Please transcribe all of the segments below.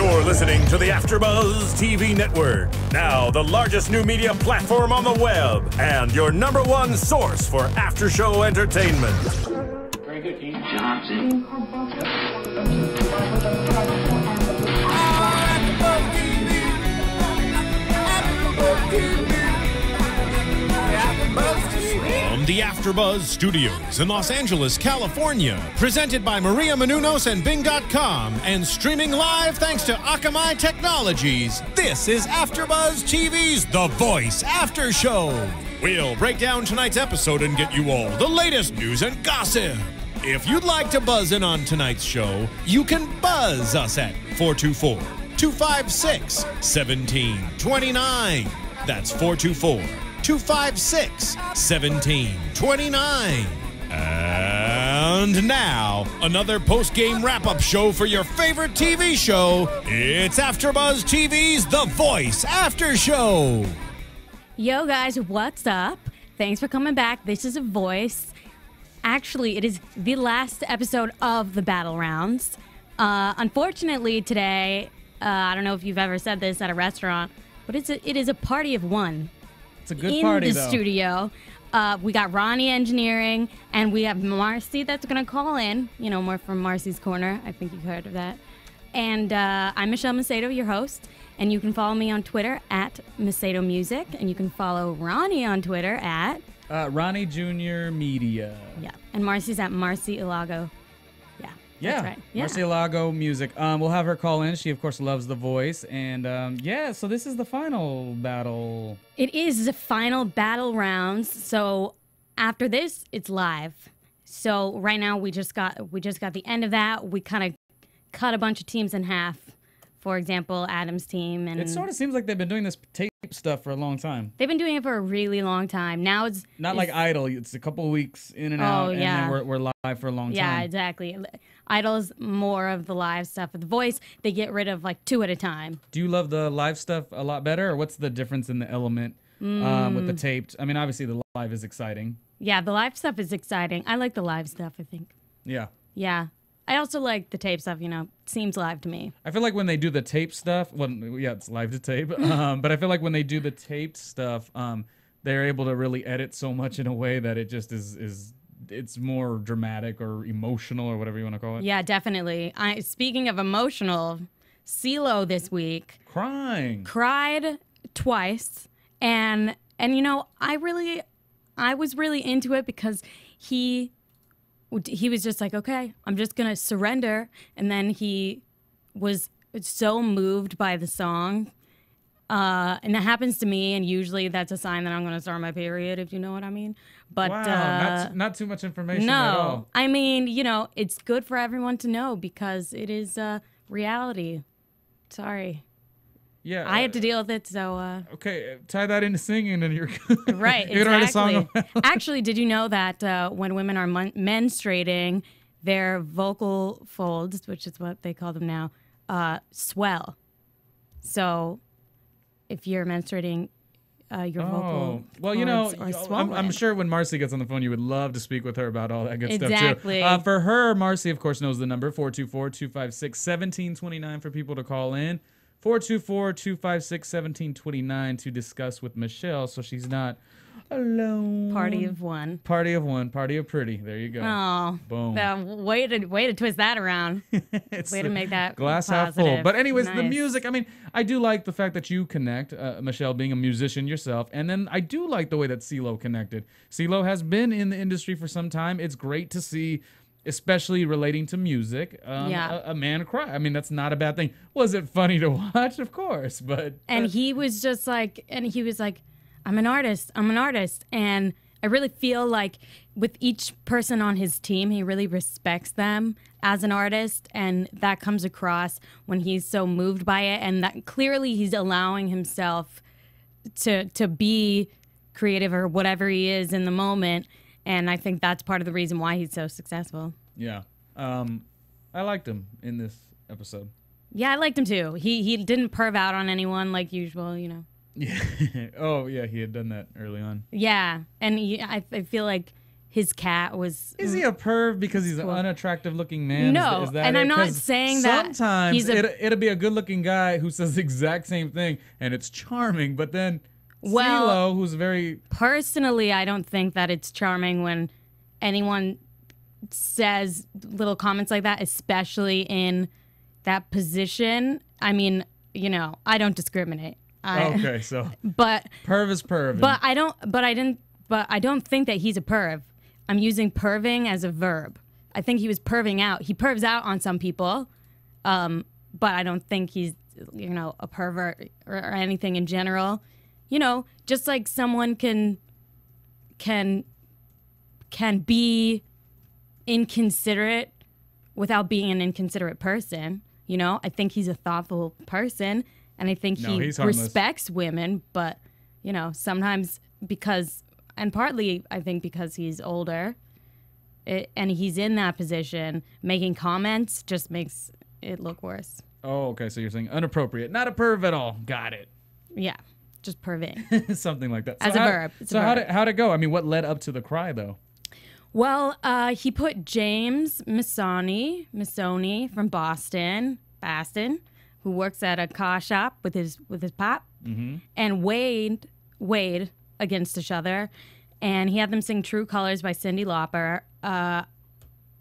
You're listening to the AFTERBUZZ TV network. Now, the largest new media platform on the web and your #1 source for after-show entertainment. Very good, Team Johnson. From the AFTERBUZZ Studios in Los Angeles, California, presented by Maria Menounos and Bing.com, and streaming live thanks to Akamai Technologies, this is AFTERBUZZ TV's The Voice After Show. We'll break down tonight's episode and get you all the latest news and gossip. If you'd like to buzz in on tonight's show, you can buzz us at 424-256-1729. That's 424-256-1729. And now, another post-game wrap-up show for your favorite TV show. It's AFTERBUZZ TV's The Voice After Show. Yo, guys, what's up? Thanks for coming back. This is The Voice. Actually, it is the last episode of the Battle Rounds. Unfortunately, today, I don't know if you've ever said this at a restaurant, but it is a party of one. It's a good party, though. In the studio. We got Ronnie engineering, and we have Marcy that's going to call in. You know, more from Marcy's Corner. I think you've heard of that. And I'm Michelle Macedo, your host. And you can follow me on Twitter at Macedo Music. And you can follow Ronnie on Twitter at... Ronnie Jr. Media. Yeah. And Marcy's at Marcy Ilago. Yeah, that's right. Yeah. Marcy Ilago Music. We'll have her call in. She, of course, loves The Voice. And, yeah, so this is the final battle. It is the final battle rounds. So after this, it's live. So right now, we just got the end of that. We kind of cut a bunch of teams in half. For example, Adam's team. And it sort of seems like they've been doing this tape stuff for a long time. They've been doing it for a really long time. Now it's... Not like Idol. It's a couple of weeks in and out, and then we're live for a long time. Yeah, exactly. Idol's more of the live stuff. With The Voice, they get rid of like 2 at a time. Do you love the live stuff a lot better, or what's the difference in the element with the taped? I mean, obviously the live is exciting. Yeah, the live stuff is exciting. I like the live stuff, I think. Yeah. Yeah. I also like the tape stuff, you know. It seems live to me. I feel like when they do the tape stuff, well, yeah, it's live to tape. But I feel like when they do the taped stuff, they're able to really edit so much in a way that it just it's more dramatic or emotional or whatever you want to call it. Yeah, definitely. Speaking of emotional, CeeLo this week cried twice, and you know, I was really into it because he was just like, okay, I'm just gonna surrender, and then he was so moved by the song, and that happens to me, and usually that's a sign that I'm gonna start my period, if you know what I mean. But wow, not too much information at all. No, I mean, you know, it's good for everyone to know because it is reality. Sorry. Yeah, I had to deal with it, so... okay, tie that into singing and you're right, you're gonna write a song about it. Actually, did you know that when women are menstruating, their vocal folds, which is what they call them now, swell. So if you're menstruating, your vocal well, you know, I'm sure when Marcy gets on the phone, you would love to speak with her about all that good stuff, too. For her, Marcy, of course, knows the number, 424-256-1729 for people to call in. 424-256-1729 to discuss with Michelle, so she's not alone. Party of one. Party of one. Party of pretty. There you go. Oh, boom. Way to twist that around. Way to make that glass positive. half full. But anyways, nice. The music. I mean, I do like the fact that you connect, Michelle, being a musician yourself, and then I do like the way that CeeLo connected. CeeLo has been in the industry for some time. It's great to see, especially relating to music, a man cry. I mean, that's not a bad thing. Was it funny to watch? Of course, but... And he was just like, I'm an artist. And I really feel like with each person on his team, he really respects them as an artist. And that comes across when he's so moved by it. And that clearly he's allowing himself to be creative or whatever he is in the moment. And I think that's part of the reason why he's so successful. Yeah. I liked him in this episode. Yeah, I liked him too. He didn't perv out on anyone like usual, you know. Yeah. Oh, yeah, he had done that early on. Yeah. And I feel like his cat was. Is he a perv because he's an unattractive looking man? No, is that and it? I'm not saying that. Sometimes it'll be a good looking guy who says the exact same thing and it's charming, but then CeeLo, who's very. Personally, I don't think that it's charming when anyone says little comments like that, especially in that position. I mean, you know, I don't discriminate. Okay, so but perv is perv. But I don't think that he's a perv. I'm using perving as a verb. I think he was perving out. He pervs out on some people, but I don't think he's, you know, a pervert or anything in general. You know, just like someone can be inconsiderate without being an inconsiderate person. You know, I think he's a thoughtful person, and I think he respects women, but, you know, sometimes because, and partly I think because he's older and he's in that position, making comments just makes it look worse. Oh, okay, so you're saying inappropriate, not a perv at all. Got it. Yeah, just perving. Something like that. As a verb. So how'd it go? I mean, what led up to the cry, though? Well, he put James Missoni from Boston, who works at a car shop with his pop, and Wade against each other, and he had them sing "True Colors" by Cyndi Lauper.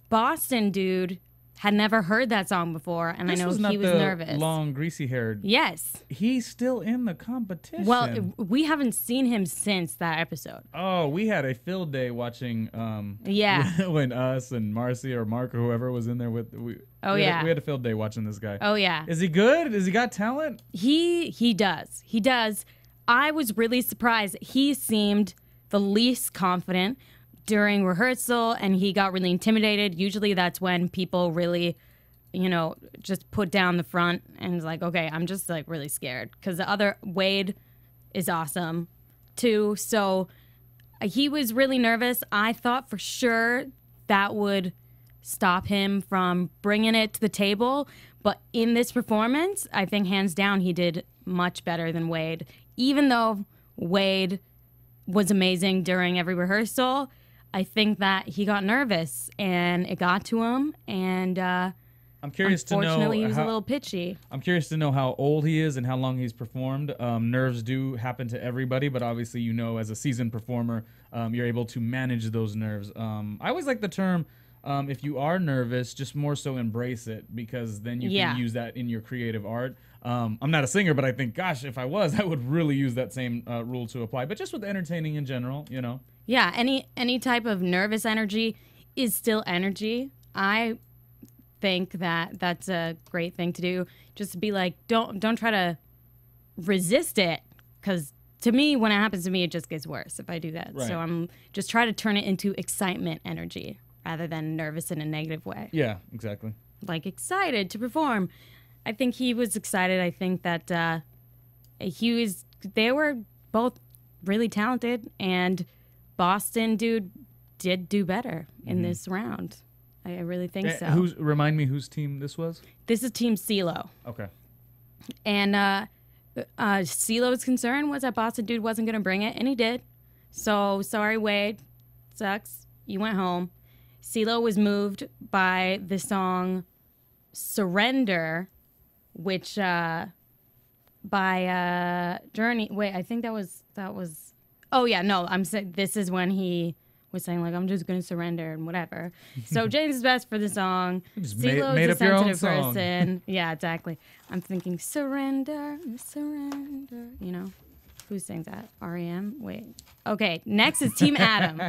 Boston dude had never heard that song before, and I know he was nervous. Long, greasy-haired. Yes. He's still in the competition. Well, we haven't seen him since that episode. Oh, we had a field day watching. Yeah. When us and Marcy or Mark or whoever was in there with. We had a field day watching this guy. Oh yeah. Is he good? Has he got talent? He does. He does. I was really surprised. He seemed the least confident during rehearsal, and he got really intimidated. Usually that's when people really, you know, just put down the front and is like, okay, I'm just like really scared. Because the other Wade is awesome too. So he was really nervous. I thought for sure that would stop him from bringing it to the table. But in this performance, I think hands down he did much better than Wade. Even though Wade was amazing during every rehearsal, I think that he got nervous and it got to him, and I'm curious to know. Unfortunately, he was a little pitchy. I'm curious to know how old he is and how long he's performed. Nerves do happen to everybody, but obviously, you know, as a seasoned performer, you're able to manage those nerves. I always like the term, if you are nervous, just more so embrace it, because then you can use that in your creative art. I'm not a singer, but I think, gosh, if I was, I would really use that same rule to apply. But just with entertaining in general, you know. Yeah, any type of nervous energy is still energy. I think that that's a great thing to do. Just to be like, don't try to resist it, because to me, when it happens to me, it just gets worse if I do that. Right. So I'm just try to turn it into excitement energy rather than nervous in a negative way. Yeah, exactly. Like excited to perform. I think he was excited. I think that they were both really talented, and Boston dude did do better in this round. I really think so. Remind me whose team this was? This is Team CeeLo. Okay. And CeeLo's concern was that Boston dude wasn't going to bring it, and he did. So sorry, Wade. Sucks. You went home. CeeLo was moved by the song "Surrender," which by Journey. Wait, I think that was. Oh yeah, no, I'm saying this is when he was saying like, I'm just gonna surrender and whatever. So James is best for the song. CeeLo's made a up your own sensitive song. person. Yeah, exactly. I'm thinking surrender. You know, who sings that? REM. Wait. Okay, next is Team Adam.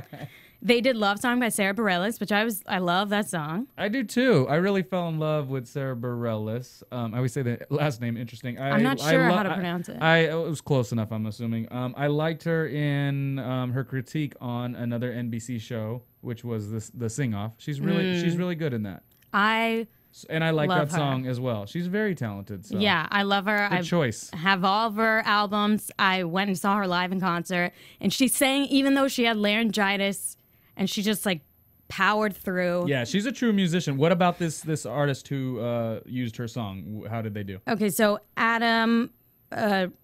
They did "Love Song" by Sarah Bareilles, which I love that song. I do too. I really fell in love with Sarah Bareilles. I always say the last name interesting. I'm not sure how to pronounce it. It was close enough, I'm assuming. I liked her in her critique on another NBC show, which was the Sing Off. She's really good in that. I like that song as well. She's very talented. So. Yeah, I love her. Good choice. I have all of her albums. I went and saw her live in concert, and she sang even though she had laryngitis, and she just like powered through. Yeah, she's a true musician. What about this artist who used her song? How did they do? Okay, so Adam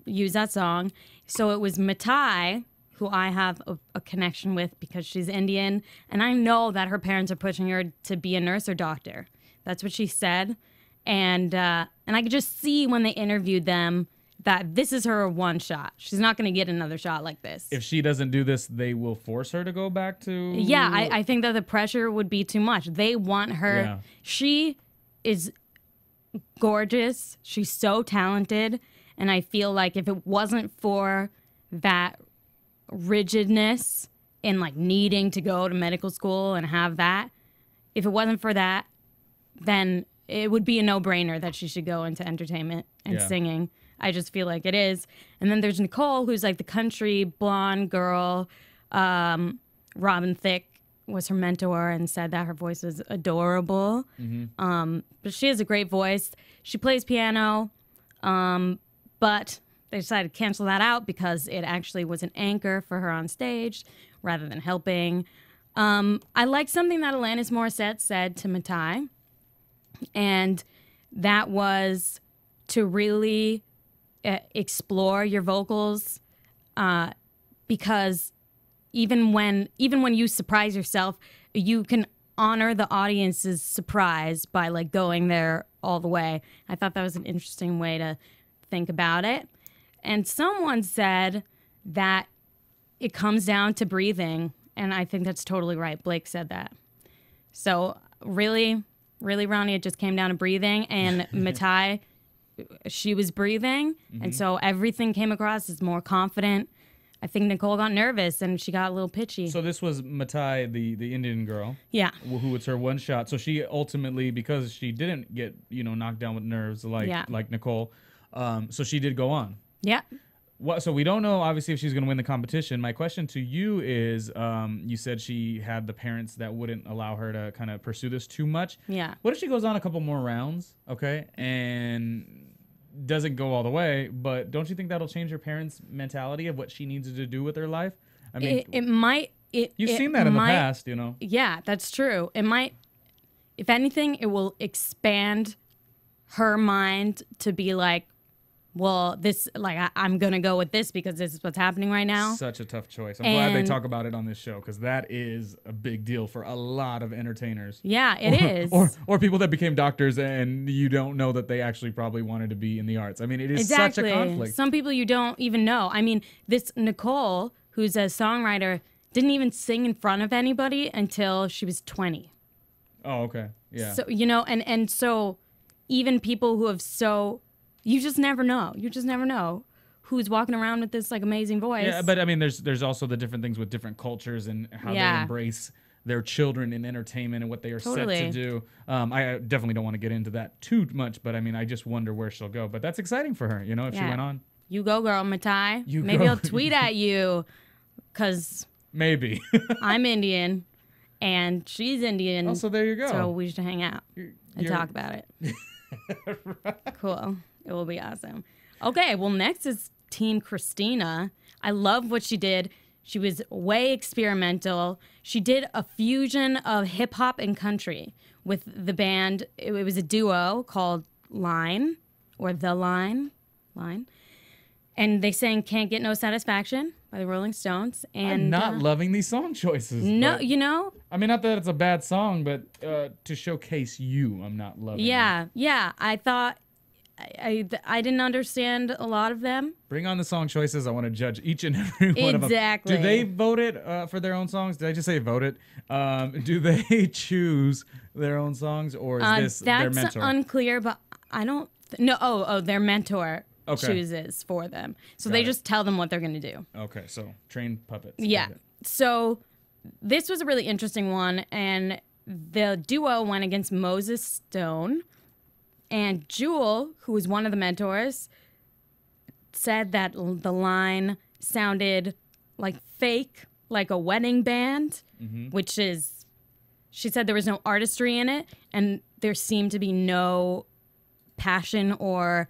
used that song. So it was Matai who I have a connection with because she's Indian, and I know that her parents are pushing her to be a nurse or doctor. That's what she said, and I could just see when they interviewed them that this is her one shot. She's not going to get another shot like this. If she doesn't do this, they will force her to go back to... Yeah, I think that the pressure would be too much. They want her... Yeah. She is gorgeous. She's so talented. And I feel like if it wasn't for that rigidness in like needing to go to medical school and have that, if it wasn't for that, then it would be a no-brainer that she should go into entertainment and singing. I just feel like it is. And then there's Nicole, who's like the country blonde girl. Robin Thicke was her mentor and said that her voice was adorable. But she has a great voice. She plays piano, but they decided to cancel that out because it actually was an anchor for her on stage rather than helping. I like something that Alanis Morissette said to Matai, and that was to really explore your vocals, because even when you surprise yourself, you can honor the audience's surprise by like going there all the way. I thought that was an interesting way to think about it. And someone said that it comes down to breathing, and I think that's totally right. Blake said that. So really, Ronnie, it just came down to breathing, and Matai, she was breathing, and so everything came across as more confident. I think Nicole got nervous, and she got a little pitchy. So this was Matai, the Indian girl. Yeah. Who was her one shot. So she ultimately, because she didn't get, knocked down with nerves like Nicole, so she did go on. Yeah. So we don't know, obviously, if she's going to win the competition. My question to you is, you said she had the parents that wouldn't allow her to kind of pursue this too much. Yeah. What if she goes on a couple more rounds, okay, and doesn't go all the way, but don't you think that'll change her parents' mentality of what she needs to do with her life? I mean, it might. You've seen that in the past, Yeah, that's true. It might, if anything, it will expand her mind to be like, well, this, like, I'm going to go with this because this is what's happening right now. Such a tough choice. I'm glad they talk about it on this show because that is a big deal for a lot of entertainers. Yeah, it is. Or people that became doctors and you don't know that they actually probably wanted to be in the arts. I mean, it is such a conflict. Some people you don't even know. I mean, this Nicole, who's a songwriter, didn't even sing in front of anybody until she was 20. Oh, okay. Yeah. So, and so even people who have you just never know. You just never know who's walking around with this like amazing voice. Yeah, but I mean, there's also the different things with different cultures and how they embrace their children in entertainment and what they are set to do. I definitely don't want to get into that too much, but I mean, I just wonder where she'll go. But that's exciting for her, if she went on. You go, girl, Matai. Maybe I'll tweet at you because maybe I'm Indian and she's Indian. Oh, so there you go. So we should hang out and talk about it. Right. Cool. It will be awesome. Okay, well, next is Team Christina. I love what she did. She was way experimental. She did a fusion of hip hop and country with the band. It was a duo called Line, or The Line. And they sang Can't Get No Satisfaction by the Rolling Stones. And I'm not loving these song choices. No, I mean, not that it's a bad song, but to showcase you, I'm not loving it. Yeah. I thought I didn't understand a lot of them. Bring on the song choices. I want to judge each and every one of them. Exactly. Do they vote it for their own songs? Did I just say vote it? Do they choose their own songs, or is this their mentor? That's unclear, but I don't... No, their mentor chooses for them. So they just tell them what they're going to do. Okay, so trained puppets. Yeah. So this was a really interesting one, and the duo went against Moses Stone. And Jewel, who was one of the mentors, said that the line sounded like fake, like a wedding band, which is, she said there was no artistry in it, and there seemed to be no passion or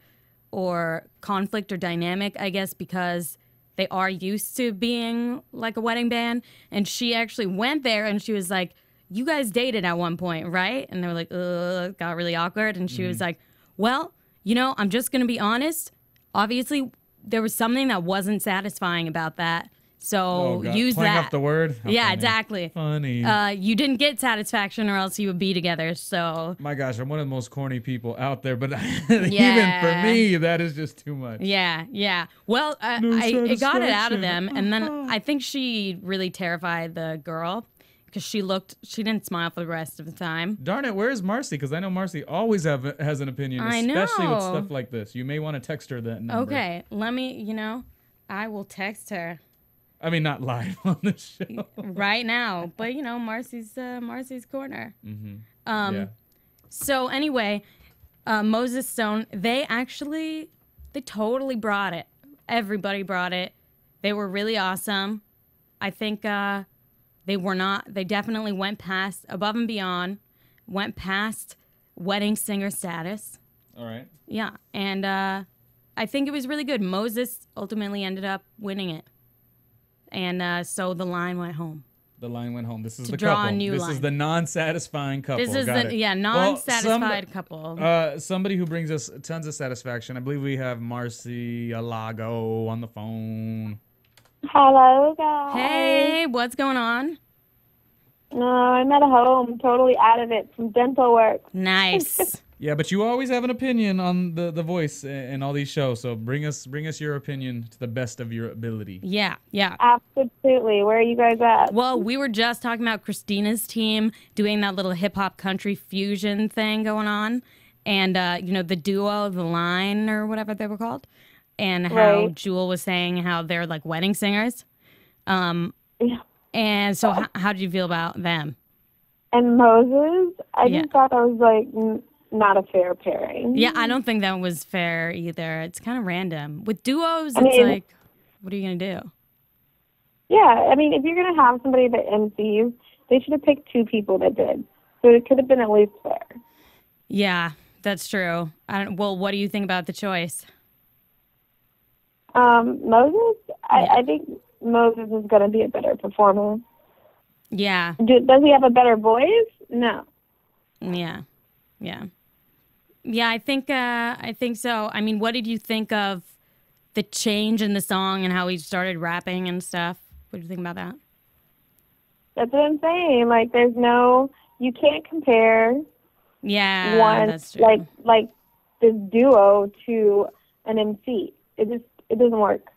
conflict or dynamic, I guess, because they are used to being like a wedding band. And she actually went there and she was like, you guys dated at one point, right? And they were like, ugh, got really awkward. And she was like, well, I'm just going to be honest. Obviously, there was something that wasn't satisfying about that. So use Playing that. off the word. How yeah, funny. exactly. Funny. You didn't get satisfaction, or else you would be together. So. My gosh, I'm one of the most corny people out there, but even for me, that is just too much. Yeah, yeah. Well, I got it out of them, and then I think she really terrified the girl because she didn't smile for the rest of the time. Darn it, where's Marcy? Because I know Marcy always has an opinion, especially with stuff like this. You may want to text her that number. Okay, let me, I will text her. I mean, not live on the show. Right now, but Marcy's corner. Mm-hmm. Yeah. So anyway, Moses Stone, they totally brought it. Everybody brought it. They were really awesome. I think they definitely went past, above and beyond, went past wedding singer status. All right. Yeah, and I think it was really good. Moses ultimately ended up winning it. And so the line went home. The line went home. This is to the draw couple. A new this line. is the non-satisfying couple. This is non-satisfied couple. Somebody who brings us tons of satisfaction. I believe we have Marcie Alago on the phone. Hello, guys. Hey, what's going on? No, I'm at home, totally out of it from dental work. Nice. Yeah, but you always have an opinion on the Voice and all these shows. So bring us your opinion to the best of your ability. Yeah, yeah. Absolutely. Where are you guys at? Well, we were just talking about Christina's team doing that little hip hop country fusion thing going on, and the duo, the Line or whatever they were called, and how Jewel was saying how they're like wedding singers. Yeah. And so, how did you feel about them? And Moses, I just thought that was like not a fair pairing. Yeah, I don't think that was fair either. It's kind of random. With duos, it's like, what are you going to do? Yeah, I mean, if you're going to have somebody that MCs, they should have picked two people that did. So it could have been at least fair. Yeah, that's true. Well, what do you think about the choice? Moses, I think Moses is going to be a better performer. Yeah. Does he have a better voice? No. Yeah. Yeah. Yeah, I think so. I mean, what did you think of the change in the song and how he started rapping and stuff? What do you think about that? That's what I'm saying. Like, you can't compare that's true. like this duo to an MC. It doesn't work.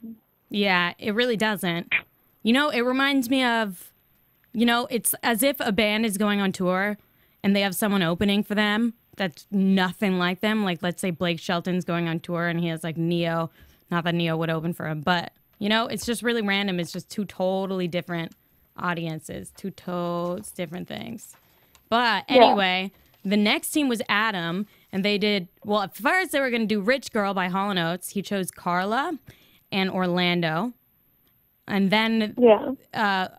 Yeah, it really doesn't. It reminds me of, it's as if a band is going on tour and they have someone opening for them that's nothing like them. Like, let's say Blake Shelton's going on tour and he has like Neo. Not that Neo would open for him, but it's just really random. It's just two totally different audiences, two totes different things. But anyway, the next team was Adam, and they did, well, at first they were going to do Rich Girl by Hall & Oates. He chose Carla and Orlando. And then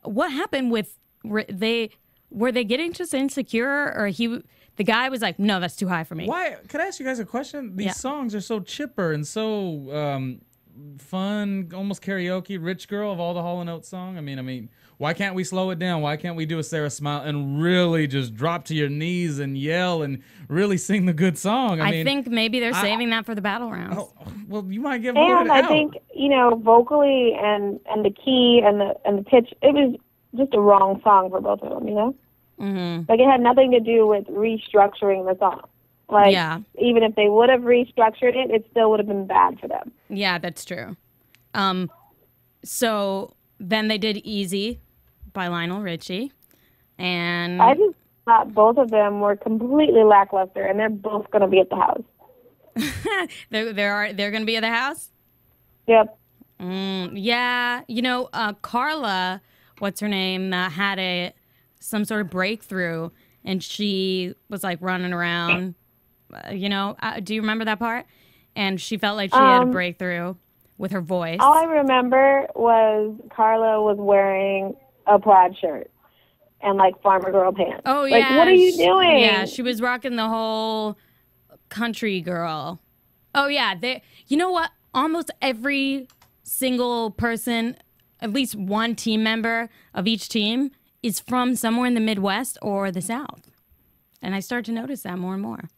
what happened with, were they getting just insecure, or the guy was like, no, that's too high for me. Why? Could I ask you guys a question? These songs are so chipper and so fun, almost karaoke. Rich Girl of all the Hall & Oates song. I mean, why can't we slow it down? Why can't we do a Sarah Smile and really just drop to your knees and yell and really sing the good song? I mean, think maybe they're saving that for the battle rounds. Oh, well, you might get voted out. And I think vocally and the key and the pitch, it was just a wrong song for both of them. Mm-hmm. Like, it had nothing to do with restructuring the song. Like, even if they would have restructured it, it still would have been bad for them. Yeah, that's true. So then they did Easy by Lionel Richie. And I just thought both of them were completely lackluster, and they're both going to be at the house. they're going to be at the house? Yep. Yeah. Carla, what's her name, had some sort of breakthrough, and she was like running around. Do you remember that part? And she felt like she had a breakthrough with her voice. All I remember was Carla was wearing a plaid shirt and like farmer girl pants. Oh yeah. Like, what are you doing? Yeah, she was rocking the whole country girl. Oh yeah, you know what? Almost every single person, at least one team member of each team, is from somewhere in the Midwest or the South. And I start to notice that more and more.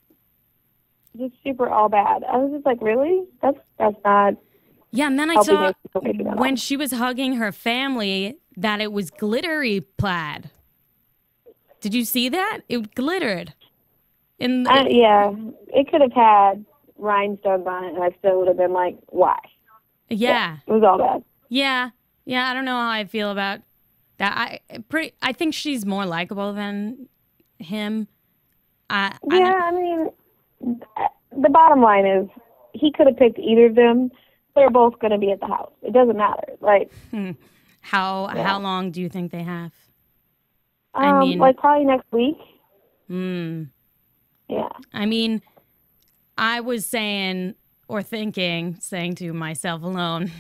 Just super all bad. I was just like, really? That's not Yeah, and then I saw when she was hugging her family that it was glittery plaid. Did you see that? It glittered. Yeah, it could have had rhinestones on it, and I still would have been like, why? Yeah. It was all bad. Yeah. I don't know how I feel about that. I think she's more likable than him. I mean, the bottom line is he could have picked either of them. They're both going to be at the house. It doesn't matter. Like, how long do you think they have? I mean, like probably next week. Yeah. I mean, I was saying to myself alone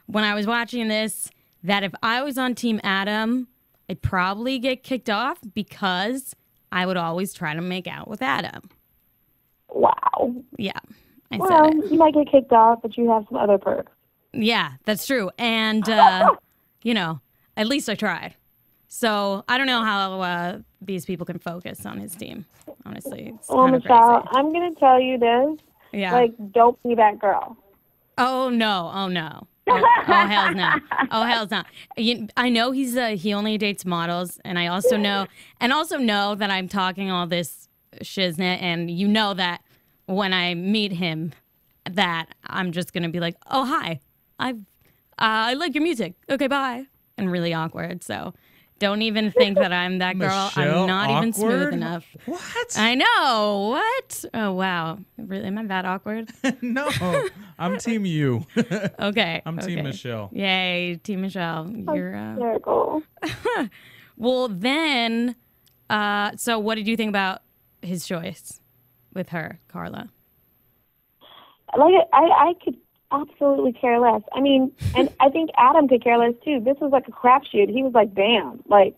when I was watching this that if I was on Team Adam, I'd probably get kicked off because I would always try to make out with Adam. Wow. Yeah. Well, you might get kicked off, but you have some other perks. Yeah, that's true. And, at least I tried. So I don't know how these people can focus on his team, honestly. It's kind of Michelle, crazy. I'm going to tell you this. Yeah. Like, don't be that girl. Oh, no. Oh, hell no. Oh, hell no. I know he only dates models, and I also know that I'm talking all this shiznit, and you know that when I meet him, that I'm just gonna be like, oh, hi, I like your music. Okay, bye, and really awkward. So don't even think that I'm that girl. Michelle, I'm not awkward? even smooth enough. What? I know. What? Oh, wow. Really? Am I that awkward? No, I'm Team you. Okay. I'm Team Michelle. Yay, Team Michelle. You're hysterical. Well, then, so what did you think about his choice with her, Carla? Like, I could absolutely care less. I mean, and I think Adam could care less too. This was like a crapshoot. He was like, damn, like,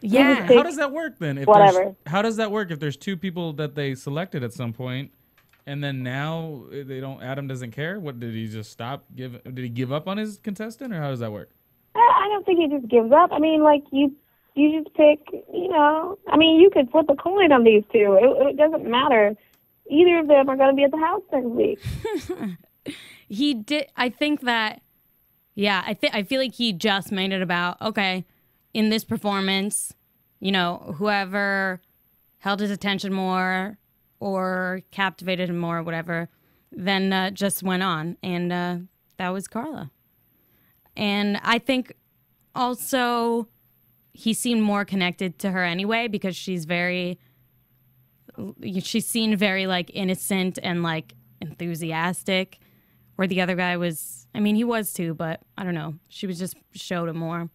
Yeah. How does that work then? Whatever. How does that work if there's two people that they selected at some point, and then now they don't? Adam doesn't care. What did he just stop? Did he give up on his contestant, or how does that work? I don't think he just gives up. I mean, like you just pick. I mean, you could flip a coin on these two. It doesn't matter. Either of them are going to be at the house next week. He did. I think that. Yeah, I feel like he just made it about, okay, in this performance, whoever held his attention more or captivated him more or whatever, then just went on. And that was Carla. And I think also he seemed more connected to her anyway because she's seen very like innocent and like enthusiastic, where the other guy was, I mean, he was too, but I don't know. She was just showed him more.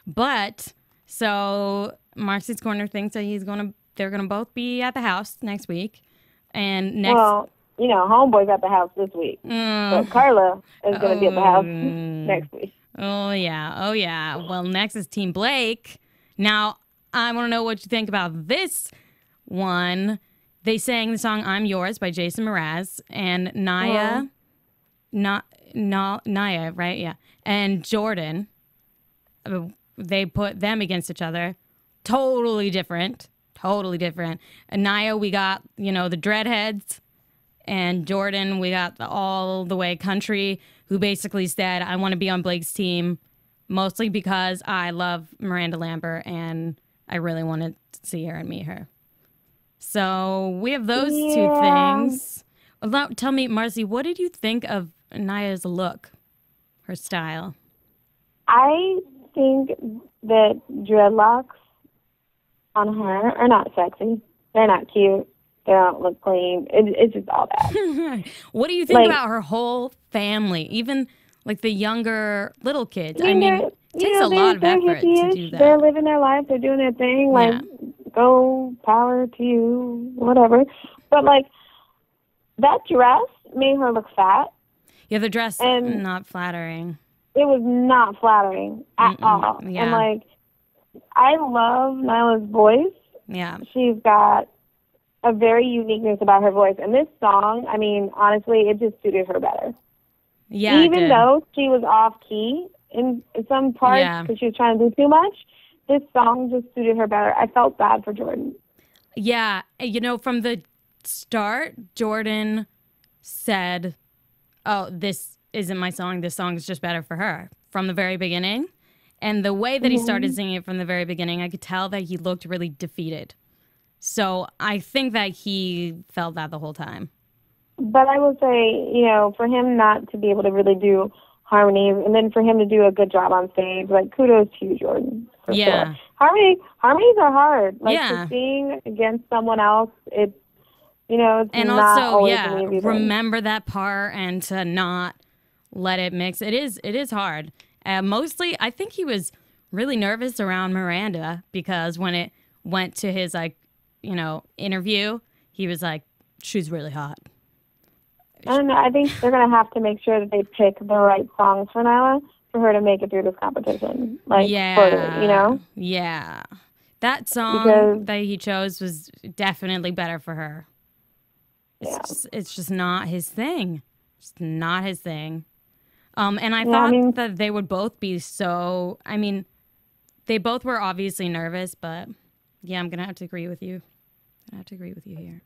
But so Marcy's Corner thinks that they're gonna both be at the house next week. And Well, homeboy's at the house this week. But Carla is gonna be at the house next week. Oh yeah. Well, next is Team Blake. Now, I want to know what you think about this one. They sang the song "I'm Yours" by Jason Mraz and Naya. Naya, right? Yeah. And Jordan. They put them against each other. Totally different. And Naya, we got, the dreadheads. And Jordan, we got the all the way country, who basically said, I want to be on Blake's team, mostly because I love Miranda Lambert and I really want to see her and meet her. So we have those two things. Tell me, Marcy, what did you think of Naya's look, her style? I think that dreadlocks on her are not sexy. They're not cute. They don't look clean. It's just all that. What do you think about her whole family? Even like the younger little kids. I mean, it takes a lot of effort to do that. They're living their life. They're doing their thing. Like, go power to you, whatever. But like, that dress made her look fat. Yeah, the dress not flattering. It was not flattering at all. Yeah. And like, I love Nyla's voice. Yeah. She's got a very uniqueness about her voice. And this song, I mean, honestly, it just suited her better. Yeah. Even though she was off key in some parts because she was trying to do too much, this song just suited her better. I felt bad for Jordan. Yeah. From the start, Jordan said, oh, this isn't my song. This song is just better for her from the very beginning. And the way that he started singing it from the very beginning, I could tell that he looked really defeated. So I think that he felt that the whole time. But I will say, you know, for him not to be able to really do harmonies, and then for him to do a good job on stage, like, kudos to you, Jordan. For sure. Harmonies are hard. Like, to sing against someone else, it's, you know, it's and not also, always an easy thing. Remember that part and to not let it mix. It is hard. Mostly, I think he was really nervous around Miranda because when it went to his, like, you know, interview, he was like, she's really hot. I don't know. I think they're going to have to make sure that they pick the right songs for Nyla for her to make it through this competition. Like, further, you know? Yeah. That song that he chose was definitely better for her. It's just not his thing. It's not his thing. And I thought that they would both be so... I mean, they both were obviously nervous, but yeah, I'm going to have to agree with you. I have to agree with you here.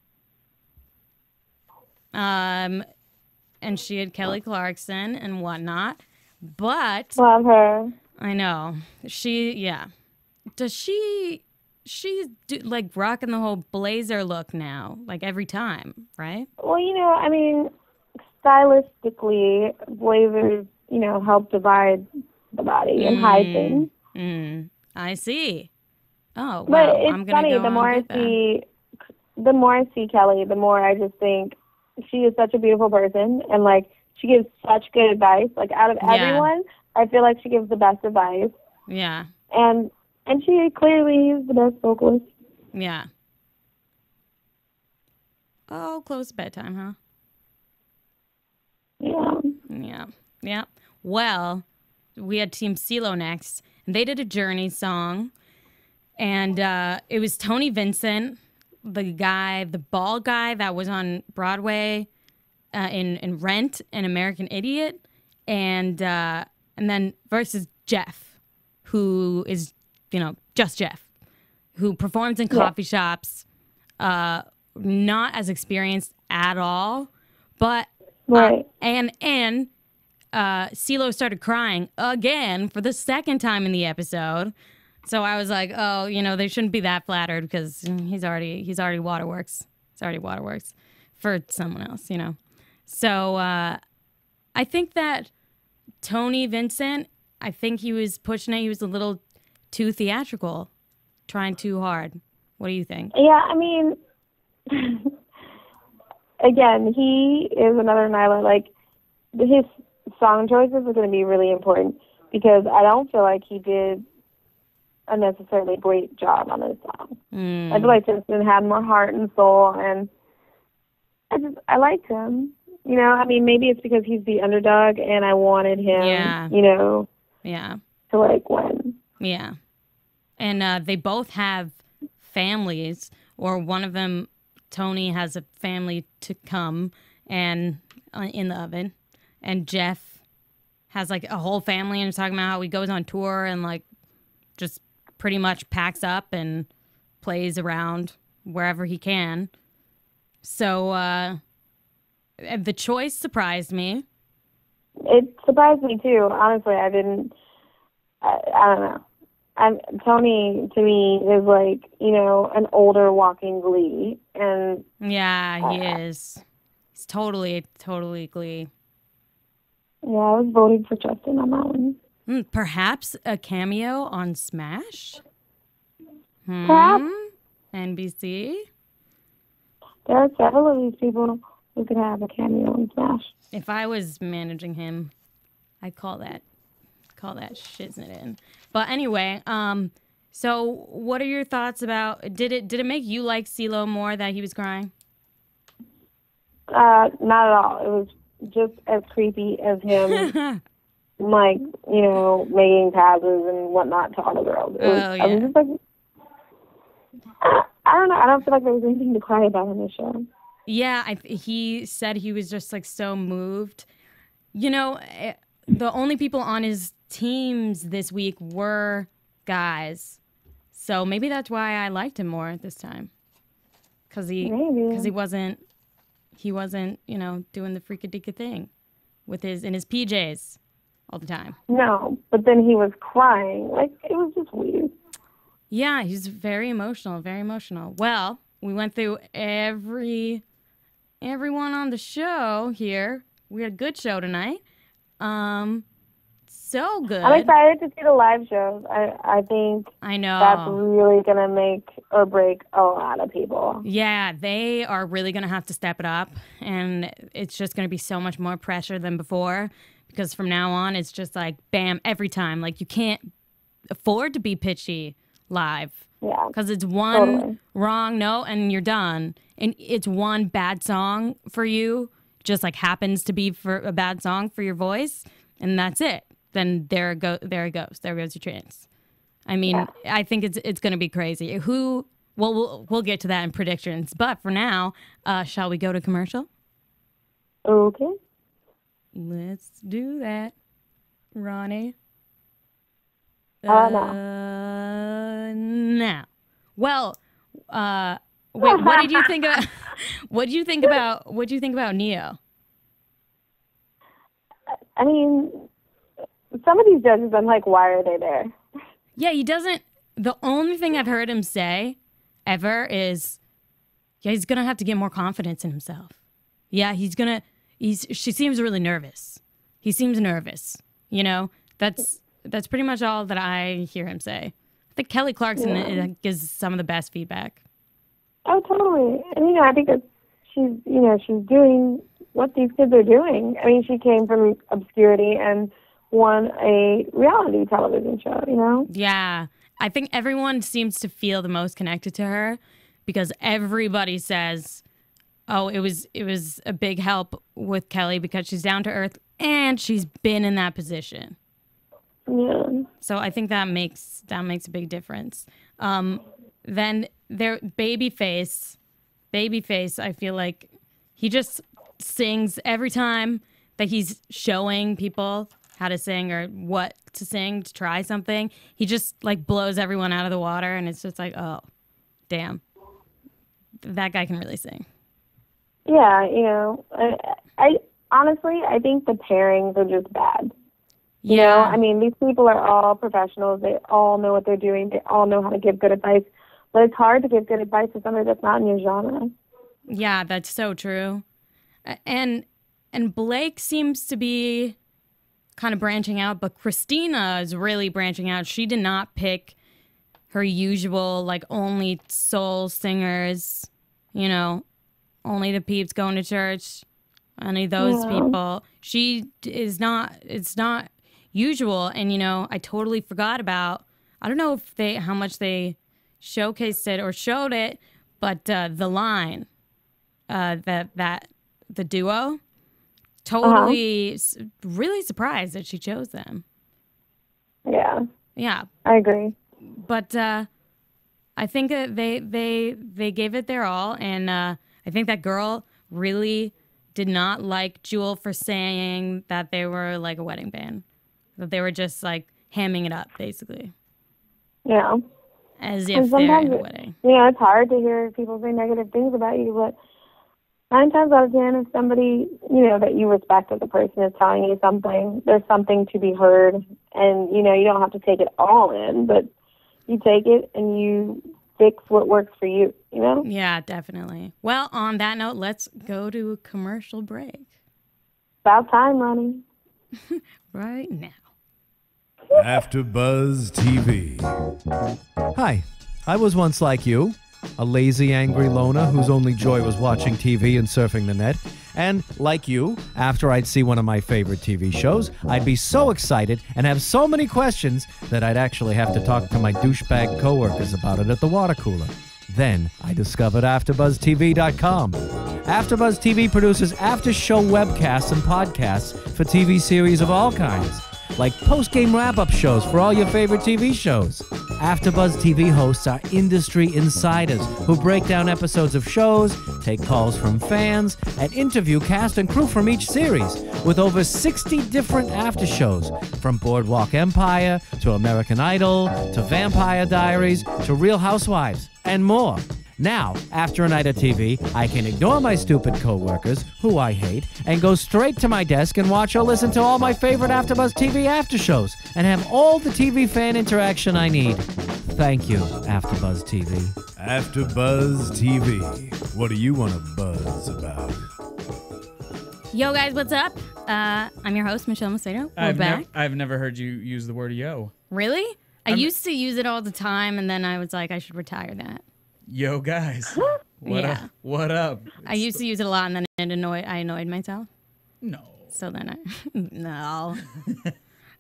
And she had Kelly Clarkson and whatnot, but love her. I know does she's like rocking the whole blazer look now, like every time, right? Well, you know, I mean, stylistically, blazers, you know, help divide the body and hide things. I see. Oh, but well, it's I'm gonna funny. go The more I see Kelly, the more I just think she is such a beautiful person, and like she gives such good advice. Like out of everyone, I feel like she gives the best advice. Yeah. And she clearly is the best vocalist. Yeah. Oh, close to bedtime, huh? Yeah. Yeah. Well, we had Team CeeLo next, and they did a Journey song, and it was Tony Vincent, the bald guy that was on Broadway in Rent and American Idiot, and then versus Jeff, who is, you know, just Jeff, who performs in coffee shops, not as experienced at all, but and CeeLo started crying again for the second time in the episode. So I was like, oh, you know, they shouldn't be that flattered because he's already waterworks. It's already waterworks for someone else, you know. So I think that Tony Vincent, I think he was pushing it. He was a little too theatrical, trying too hard. What do you think? Yeah, I mean, again, he is another Nyla. Like, his song choices are going to be really important because I don't feel like he did a necessarily great job on this song. I feel like Justin had more heart and soul, and I liked him. You know, I mean, maybe it's because he's the underdog, and I wanted him, you know, to like win. Yeah, and they both have families, or one of them, Tony, has a family to come and in the oven, and Jeff has like a whole family, and he's talking about how he goes on tour and like just pretty much packs up and plays around wherever he can. So the choice surprised me. It surprised me too. Honestly, I don't know. Tony, to me, is like, you know, an older Walking Glee. And yeah, he is. He's totally Glee. Yeah, I was voting for Justin on that one. Perhaps a cameo on Smash? Perhaps. NBC? There are several of these people who could have a cameo on Smash. If I was managing him, I'd call that shiznit in. But anyway, so what are your thoughts about, did it make you like CeeLo more that he was crying? Not at all. It was just as creepy as him. Like, you know, making passes and whatnot to all the girls. I was just like, I don't know. I don't feel like there was anything to cry about on this show. Yeah, he said he was just like so moved. You know, the only people on his teams this week were guys, so maybe that's why I liked him more this time. Because he wasn't, you know, doing the freakadika thing in his PJs all the time. No, but then he was crying. Like, it was just weird. Yeah, he's very emotional, very emotional. Well, we went through everyone on the show here. We had a good show tonight. So good. I'm excited to see the live shows. I think I know that's really going to make or break a lot of people. Yeah, they are really going to have to step it up, and it's just going to be so much more pressure than before, because from now on, it's just like, bam, every time. Like, you can't afford to be pitchy live. Yeah. Because it's one wrong note, and you're done. And it's one bad song for you, just like happens to be for a bad song for your voice, and that's it. Then there it goes. There goes your chance. I mean, I think it's going to be crazy. We'll get to that in predictions. But for now, shall we go to commercial? Okay. Let's do that, Ronnie. Now. Well, wait. What did you think about? What do you think about Neo? I mean, some of these judges, I'm like, why are they there? Yeah, he doesn't. The only thing I've heard him say ever is, yeah, he's gonna have to get more confidence in himself. Yeah, she seems really nervous. He seems nervous. You know, that's pretty much all that I hear him say. I think Kelly Clarkson gives some of the best feedback. Oh, totally. And, I think that she's doing what these kids are doing. I mean, she came from obscurity and won a reality television show, Yeah. I think everyone seems to feel the most connected to her because everybody says, oh, it was a big help with Kelly because she's down to earth and she's been in that position. Yeah. So I think that makes a big difference. Then their Babyface, I feel like he just sings every time that he's showing people how to sing or what to sing to try something. He just like blows everyone out of the water, and it's just like, oh, damn, that guy can really sing. Yeah, I honestly, I think the pairings are just bad. Yeah. I mean, these people are all professionals. They all know what they're doing. They all know how to give good advice. But it's hard to give good advice to somebody that's not in your genre. Yeah, that's so true. And Blake seems to be kind of branching out, but Christina is really branching out. She did not pick her usual, like, only soul singers, only the peeps going to church, only those people. She is not, it's not usual. And, I totally forgot about, I don't know if how much they showcased it or showed it, but the line, that the duo, totally really surprised that she chose them. Yeah. Yeah. I agree. But I think they gave it their all, and I think that girl really did not like Jewel for saying that they were like a wedding band, that they were just like hamming it up, basically. Yeah. As if they're in a wedding. It's hard to hear people say negative things about you, but 9 times out of 10, if somebody, that you respect as a person is telling you something, there's something to be heard. And, you don't have to take it all in, but you take it and you fix what works for you, Yeah, definitely. Well, on that note, let's go to a commercial break. About time, Ronnie. Right now. AfterBuzz TV. Hi, I was once like you, a lazy, angry loner whose only joy was watching TV and surfing the net. And like you, after I'd see one of my favorite TV shows, I'd be so excited and have so many questions that I'd actually have to talk to my douchebag coworkers about it at the water cooler. Then I discovered AfterBuzzTV.com. AfterBuzz TV produces after-show webcasts and podcasts for TV series of all kinds, like post-game wrap-up shows for all your favorite TV shows. AfterBuzz TV hosts are industry insiders who break down episodes of shows, take calls from fans, and interview cast and crew from each series, with over 60 different after-shows, from Boardwalk Empire to American Idol to Vampire Diaries to Real Housewives and more. Now, after a night of TV, I can ignore my stupid coworkers, who I hate, and go straight to my desk and watch or listen to all my favorite AfterBuzz TV after shows, and have all the TV fan interaction I need. Thank you, AfterBuzz TV. AfterBuzz TV. What do you want to buzz about? Yo, guys, what's up? I'm your host, Michelle Macedo. We're back. I've never heard you use the word yo. Really? I used to use it all the time, and then I was like, I should retire that. Yo, guys. What Yeah. up? What up? I used to use it a lot, and then I annoyed myself. No. So then no.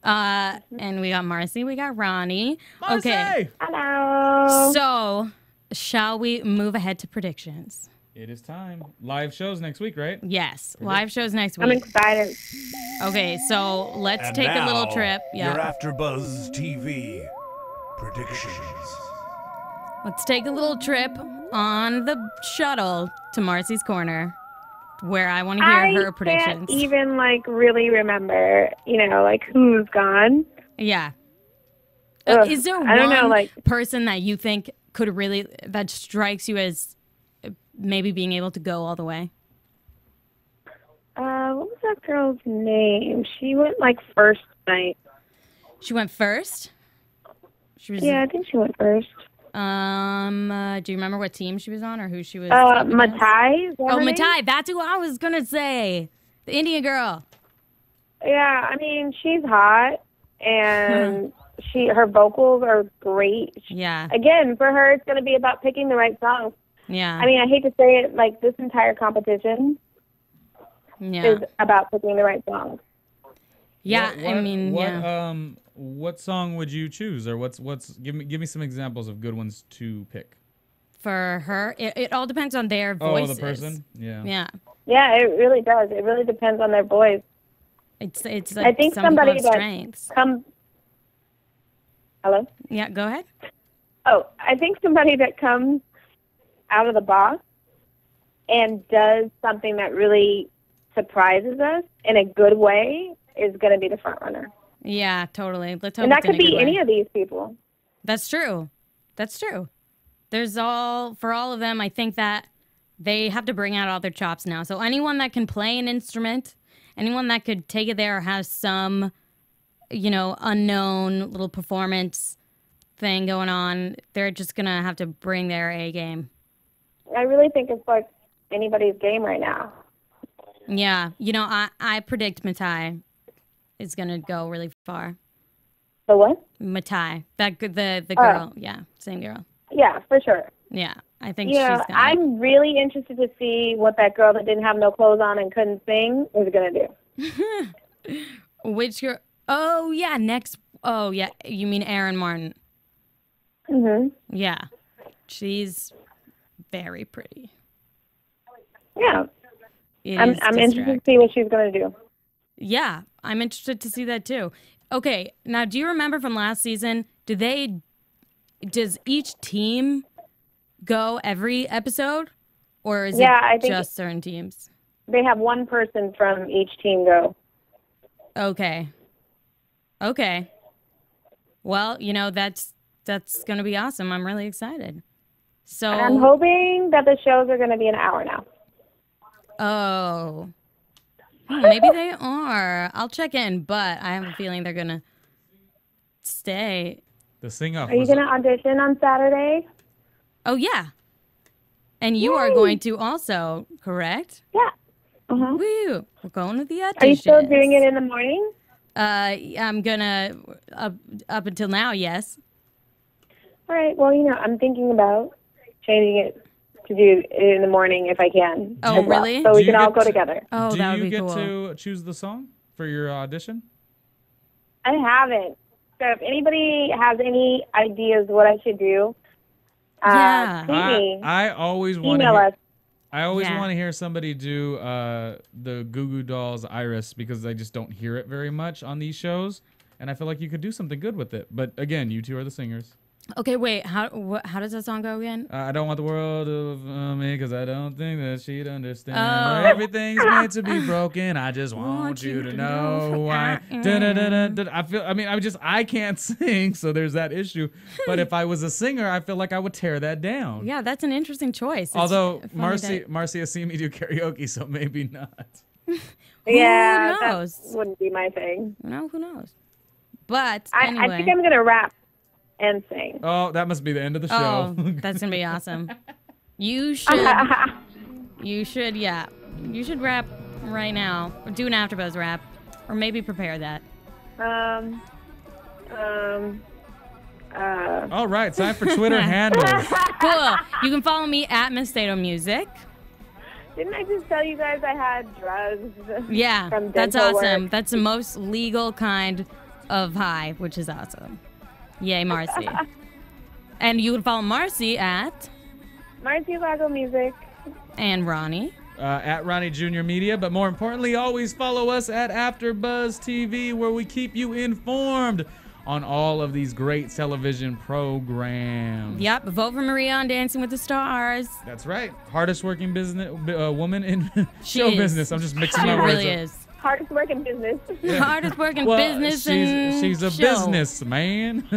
And we got Marcy, we got Ronnie. Marcy! Okay. Hello. So, shall we move ahead to predictions? It is time. Live shows next week, right? Yes, live shows next week. I'm excited. Okay, so let's And take a little now, trip. Your Yeah. AfterBuzz TV predictions. Let's take a little trip on the shuttle to Marcy's Corner, where I want to hear her predictions. I can't even really remember, who's gone. Yeah. Ugh, Is there I don't know, one person that you think that strikes you as maybe being able to go all the way? What was that girl's name? She went first night. She went first? She was. Yeah, I think she went first. Do you remember what team she was on or who she was? taking as? Matai. Oh, Matai. That's who I was gonna say. The Indian girl. Yeah, I mean, she's hot, and her vocals are great. Yeah. Again, for her, it's going to be about picking the right songs. Yeah. I mean, I hate to say it, this entire competition Yeah. is about picking the right songs. Yeah. What song would you choose, or give me some examples of good ones to pick? For her, it all depends on their voices. Oh, the person. Yeah. Yeah. Yeah, it really does. It really depends on their voice. It's I think some somebody people's that strengths. Hello? Yeah. Go ahead. Oh, I think somebody that comes out of the box and does something that really surprises us in a good way is going to be the front runner. Yeah. Totally. Let's hope. And that it's in could a good be way. any of these people. That's true. That's true. For all of them, I think that they have to bring out all their chops now. So anyone that can play an instrument, anyone that could take it there or has some, unknown little performance thing going on, they're just going to have to bring their A game. I really think it's anybody's game right now. Yeah. I predict Matai is going to go really far. The what? Matai. The girl. Yeah. Same girl. Yeah, for sure. Yeah. I think she's Yeah, going to. I'm really interested to see what that girl that didn't have no clothes on and couldn't sing is going to do. Which girl? Oh, yeah. Next. Oh, yeah. You mean Aaron Martin? Mm-hmm. Yeah. She's very pretty. Yeah. I'm I'm interested to see what she's going to do. Yeah. I'm interested to see that too. Okay. Now, do you remember from last season, does each team go every episode? Or is I it think just certain teams? They have one person from each team go. Okay. Well, that's going to be awesome. I'm really excited. So I'm hoping that the shows are going to be an hour now. Oh. Maybe they are. I'll check in, but I have a feeling they're going to stay. The sing-off. Are you going to audition on Saturday? Oh, yeah. And you are going to also, correct? Yeah. Uh-huh. Woo. We're going to the audition. Are you still doing it in the morning? I'm going to, up until now, yes. All right. Well, I'm thinking about changing it to do it in the morning if I can. Oh, really? So we can all go together. Oh, that would be cool. Do you get to choose the song for your audition? I haven't. So if anybody has any ideas what I should do, Yeah. tweet me. I always want Email us. I always Yeah. want to hear somebody do the Goo Goo Dolls Iris because I just don't hear it very much on these shows, and I feel like you could do something good with it. But again, you two are the singers. Okay, wait. How does that song go again? I don't want the world of me because I don't think that she'd understand. Everything's meant to be broken. I just want you to know why. I can't sing, so there's that issue. But if I was a singer, I feel like I would tear that down. Yeah, that's an interesting choice. Although Marcy has seen me do karaoke, so maybe not. Yeah, who knows? That wouldn't be my thing. No, who knows? But I think I'm gonna rap and sing. Oh, that must be the end of the show. Oh, that's gonna be awesome. You should rap right now. Or do an AfterBuzz rap, or maybe prepare that. All right, time for Twitter handles. Cool. You can follow me at Macedo Music. Didn't I just tell you guys I had drugs? Yeah, from that's dental awesome. work? That's the most legal kind of high, which is awesome. Yay, Marcy. And you can follow Marcy at Marcie Lago Music. And Ronnie. At Ronnie Jr. Media, but more importantly, always follow us at AfterBuzz TV, where we keep you informed on all of these great television programs. Yep, vote for Maria on Dancing with the Stars. That's right. Hardest working woman in show business. I'm just mixing my words up. She really is. Hardest working business. Yeah. Hardest working business she's a show. business, man.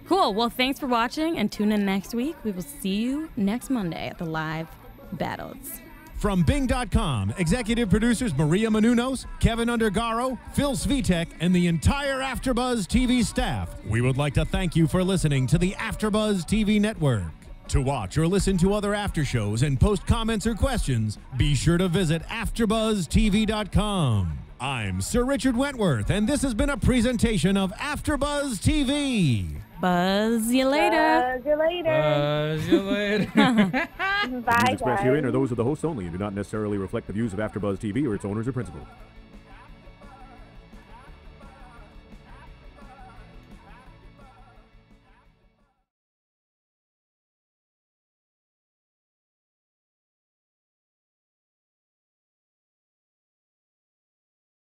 Cool. Well, thanks for watching, and tune in next week. We will see you next Monday at the live battles. From Bing.com, executive producers Maria Menounos, Kevin Undergaro, Phil Svitek, and the entire AfterBuzz TV staff, we would like to thank you for listening to the AfterBuzz TV network. To watch or listen to other after shows and post comments or questions, be sure to visit AfterBuzzTV.com. I'm Sir Richard Wentworth, and this has been a presentation of AfterBuzz TV. Buzz you later. Buzz you later. Buzz you later. Bye, Views expressed guys. herein are those of the hosts only and do not necessarily reflect the views of AfterBuzz TV or its owners or principals.